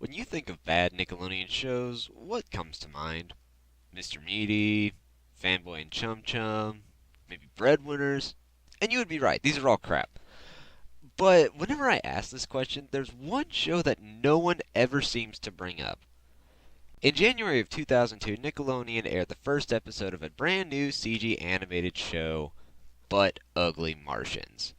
When you think of bad Nickelodeon shows, what comes to mind? Mr. Meaty, Fanboy and Chum Chum, maybe Breadwinners? And you would be right, these are all crap. But whenever I ask this question, there's one show that no one ever seems to bring up. In January of 2002, Nickelodeon aired the first episode of a brand new CG animated show, But Ugly Martians.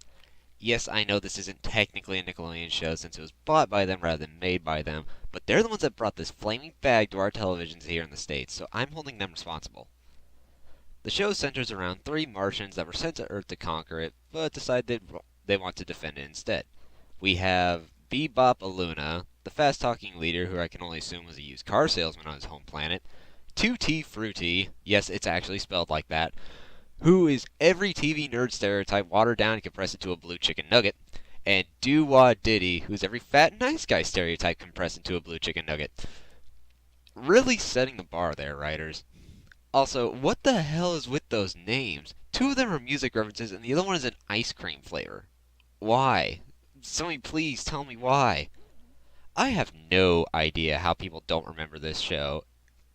Yes, I know this isn't technically a Nickelodeon show since it was bought by them rather than made by them, but they're the ones that brought this flaming bag to our televisions here in the States, so I'm holding them responsible. The show centers around three Martians that were sent to Earth to conquer it, but decided they want to defend it instead. We have Bebop Aluna, the fast-talking leader who I can only assume was a used car salesman on his home planet, Tutti Frutti, yes, it's actually spelled like that, who is every TV nerd stereotype watered down and compressed into a blue chicken nugget, and Doo-Wah Diddy, who's every fat nice guy stereotype compressed into a blue chicken nugget. Really setting the bar there, writers. Also, what the hell is with those names? Two of them are music references and the other one is an ice cream flavor. Why? Somebody please tell me why. I have no idea how people don't remember this show.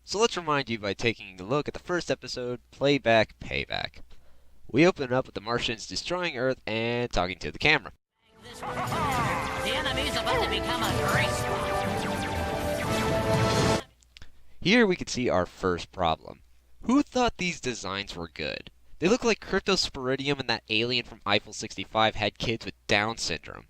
So let's remind you by taking a look at the first episode, Playback, Payback. We open up with the Martians destroying Earth and talking to the camera. The enemy's about to become a race. Here we can see our first problem. Who thought these designs were good? They look like Cryptosporidium and that alien from Eiffel 65 had kids with Down syndrome.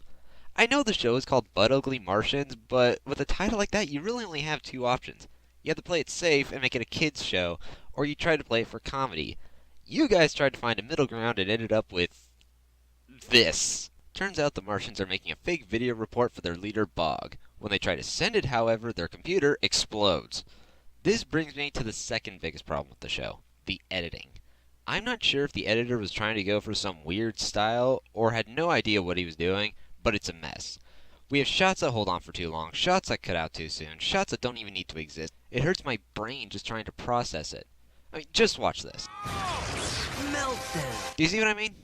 I know the show is called Butt Ugly Martians, but with a title like that, you really only have two options. You have to play it safe and make it a kids show, or you try to play it for comedy. You guys tried to find a middle ground and ended up with this. Turns out the Martians are making a fake video report for their leader Bog. When they try to send it, however, their computer explodes. This brings me to the second biggest problem with the show, the editing. I'm not sure if the editor was trying to go for some weird style or had no idea what he was doing, but it's a mess. We have shots that hold on for too long, shots that cut out too soon, shots that don't even need to exist. It hurts my brain just trying to process it. I mean, just watch this. Meltdown. Do you see what I mean?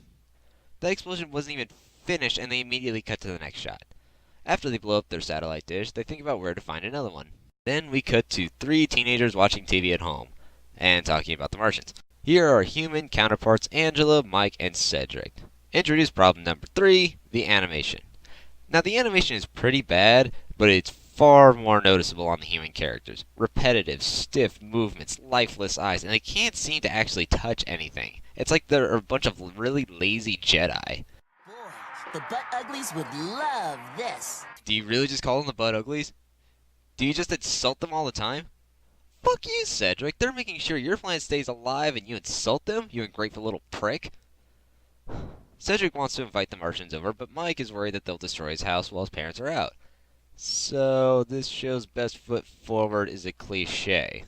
That explosion wasn't even finished and they immediately cut to the next shot. After they blow up their satellite dish, they think about where to find another one. Then we cut to three teenagers watching TV at home and talking about the Martians. Here are our human counterparts Angela, Mike, and Cedric. Introduce problem number 3, the animation. Now the animation is pretty bad, but it's far more noticeable on the human characters. Repetitive, stiff movements, lifeless eyes, and they can't seem to actually touch anything. It's like they're a bunch of really lazy Jedi. Boy, the butt uglies would love this. Do you really just call them the butt uglies? Do you just insult them all the time? Fuck you, Cedric. They're making sure your planet stays alive and you insult them, you ungrateful little prick. Cedric wants to invite the Martians over, but Mike is worried that they'll destroy his house while his parents are out. So, this show's best foot forward is a cliche.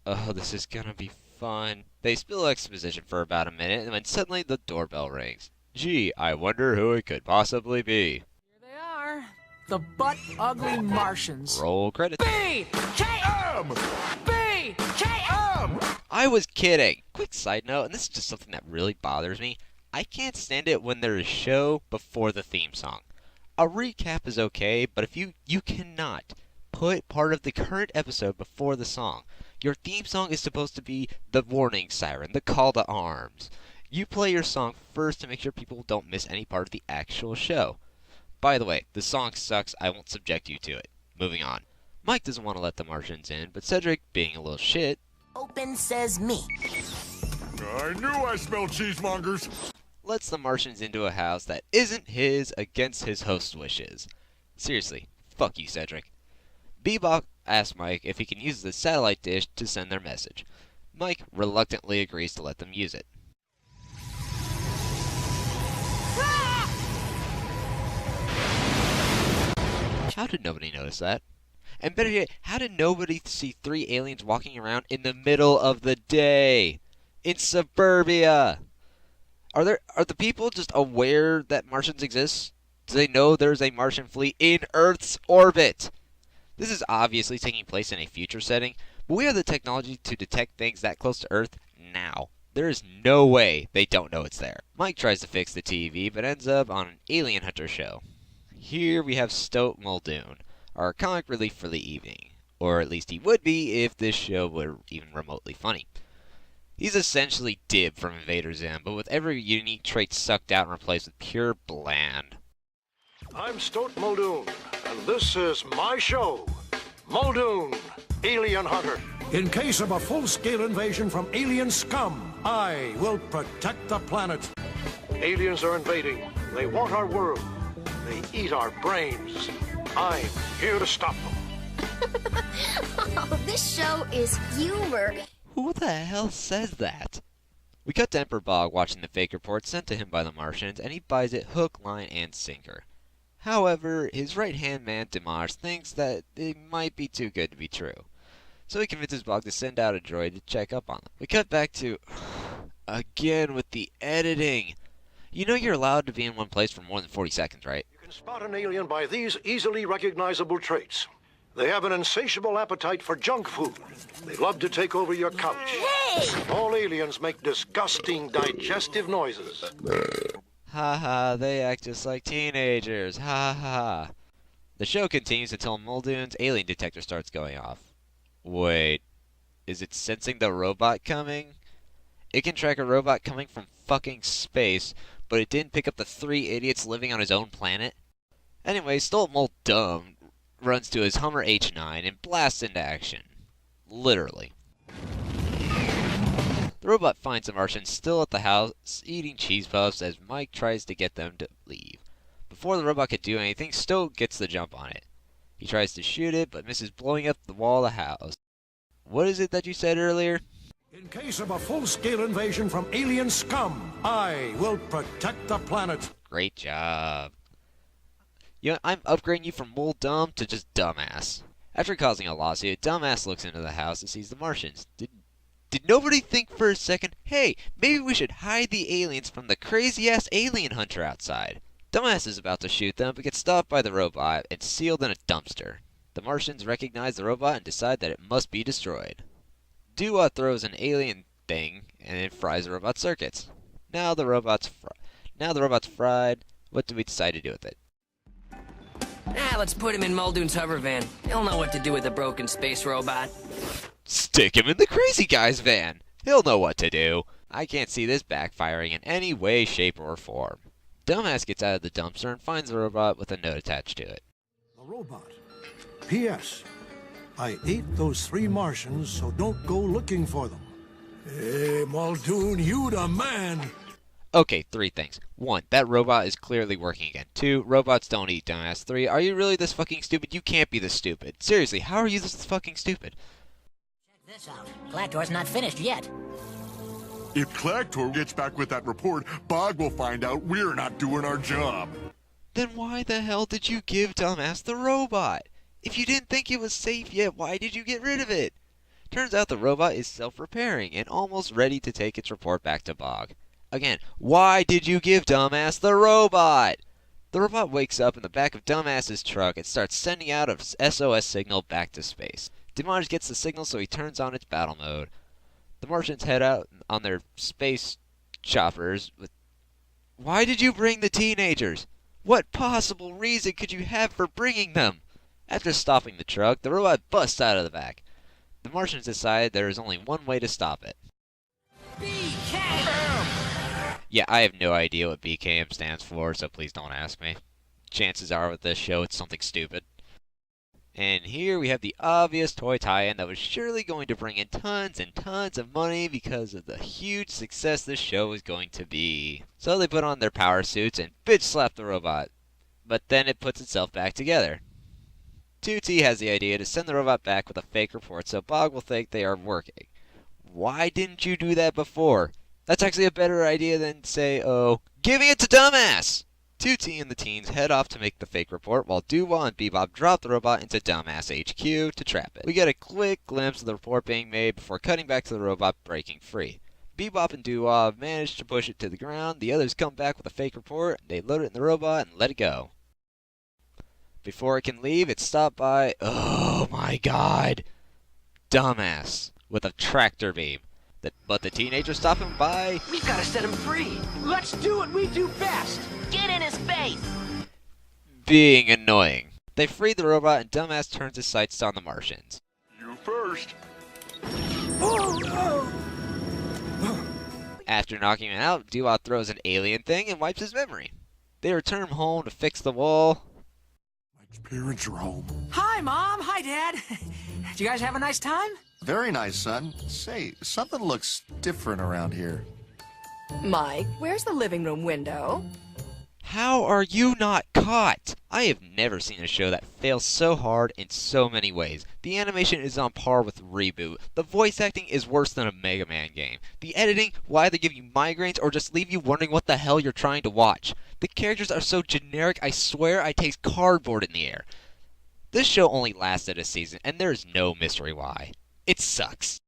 Oh, this is gonna be fun. They spill exposition for about a minute, and then suddenly the doorbell rings. Gee, I wonder who it could possibly be. Here they are, the butt ugly Martians. Roll credits. B-K-M! B-K-M! I was kidding! Quick side note, and this is just something that really bothers me. I can't stand it when there is show before the theme song. A recap is okay, but if you cannot put part of the current episode before the song. Your theme song is supposed to be the warning siren, the call to arms. You play your song first to make sure people don't miss any part of the actual show. By the way, the song sucks, I won't subject you to it. Moving on. Mike doesn't want to let the Martians in, but Cedric, being a little shit, Open says me. I knew I smelled cheesemongers. lets the Martians into a house that isn't his against his host's wishes. Seriously, fuck you, Cedric. Bebop asks Mike if he can use the satellite dish to send their message. Mike reluctantly agrees to let them use it. How did nobody notice that? And better yet, how did nobody see 3 aliens walking around in the middle of the day? In suburbia! Are the people just aware that Martians exist? Do they know there's a Martian fleet in Earth's orbit? This is obviously taking place in a future setting, but we have the technology to detect things that close to Earth now. There is no way they don't know it's there. Mike tries to fix the TV, but ends up on an alien hunter show. Here we have Stoat Muldoon, are comic relief for the evening. Or at least he would be if this show were even remotely funny. He's essentially Dib from Invader Zim, but with every unique trait sucked out and replaced with pure bland. I'm Stoat Muldoon, and this is my show, Muldoon, Alien Hunter. In case of a full-scale invasion from alien scum, I will protect the planet. Aliens are invading. They want our world. They eat our brains. I'm here to stop them. Oh, this show is humor. Who the hell says that? We cut to Emperor Bog watching the fake report sent to him by the Martians, and he buys it hook, line, and sinker. However, his right-hand man, Dimash, thinks that it might be too good to be true. So he convinces Bog to send out a droid to check up on them. We cut back to... again with the editing. You know you're allowed to be in one place for more than 40 seconds, right? You can spot an alien by these easily recognizable traits. They have an insatiable appetite for junk food. They love to take over your couch. Hey! All aliens make disgusting digestive noises. Ha ha, they act just like teenagers. Ha ha. The show continues until Muldoon's alien detector starts going off. Wait, is it sensing the robot coming? It can track a robot coming from fucking space, but it didn't pick up the 3 idiots living on his own planet? Anyway, Stolt Muldoon runs to his Hummer H9 and blasts into action. Literally. The robot finds the Martians still at the house, eating cheese puffs as Mike tries to get them to leave. Before the robot could do anything, Stoat gets the jump on it. He tries to shoot it, but misses blowing up the wall of the house. What is it that you said earlier? In case of a full-scale invasion from alien scum, I will protect the planet. Great job. You know, I'm upgrading you from Muldoon to just dumbass. After causing a lawsuit, dumbass looks into the house and sees the Martians. Did nobody think for a second, hey, maybe we should hide the aliens from the crazy-ass alien hunter outside? Dumbass is about to shoot them, but gets stopped by the robot and sealed in a dumpster. The Martians recognize the robot and decide that it must be destroyed. Dua throws an alien thing and it fries the robot's circuits. Now the robot's fried. What do we decide to do with it? Let's put him in Muldoon's hover van. He'll know what to do with a broken space robot. Stick him in the crazy guy's van. He'll know what to do. I can't see this backfiring in any way, shape, or form. Dumbass gets out of the dumpster and finds the robot with a note attached to it. The robot. P.S. I ate those 3 Martians, so don't go looking for them. Hey, Muldoon, you the man. Okay, 3 things. 1, that robot is clearly working again. 2, robots don't eat, dumbass. 3, are you really this fucking stupid? You can't be this stupid. Seriously, how are you this fucking stupid? Check this out. Clactor's not finished yet. If Clactor gets back with that report, Bog will find out we're not doing our job. Then why the hell did you give dumbass the robot? If you didn't think it was safe yet, why did you get rid of it? Turns out the robot is self-repairing and almost ready to take its report back to Bog. Again, why did you give dumbass the robot? The robot wakes up in the back of dumbass's truck and starts sending out a SOS signal back to space. Dimash gets the signal, so he turns on its battle mode. The Martians head out on their space choppers. Why did you bring the teenagers? What possible reason could you have for bringing them? After stopping the truck, the robot busts out of the back. The Martians decide there is only one way to stop it. Yeah, I have no idea what BKM stands for, so please don't ask me. Chances are with this show it's something stupid. And here we have the obvious toy tie-in that was surely going to bring in tons and tons of money because of the huge success this show is going to be. So they put on their power suits and bitch slap the robot. But then it puts itself back together. 2T has the idea to send the robot back with a fake report so Bog will think they are working. Why didn't you do that before? That's actually a better idea than, say, giving it to dumbass! 2T and the teens head off to make the fake report while Doo-Wah and Bebop drop the robot into Dumbass HQ to trap it. We get a quick glimpse of the report being made before cutting back to the robot breaking free. Bebop and Doo-Wah manage to push it to the ground, the others come back with a fake report, and they load it in the robot and let it go. Before it can leave, it's stopped by, oh my god, Dumbass with a tractor beam. But the teenagers stop him by... We've got to set him free. Let's do what we do best. Get in his face. being annoying. They free the robot and Dumbass turns his sights on the Martians. You first. After knocking him out, Dewott throws an alien thing and wipes his memory. They return home to fix the wall. Mike's parents are home. Hi, Mom. Hi, Dad. Did you guys have a nice time? Very nice, son. Say, something looks different around here. Mike, where's the living room window? How are you not caught? I have never seen a show that fails so hard in so many ways. The animation is on par with Reboot. The voice acting is worse than a Mega Man game. The editing will either give you migraines or just leave you wondering what the hell you're trying to watch. The characters are so generic, I swear I taste cardboard in the air. This show only lasted a season, and there is no mystery why. It sucks.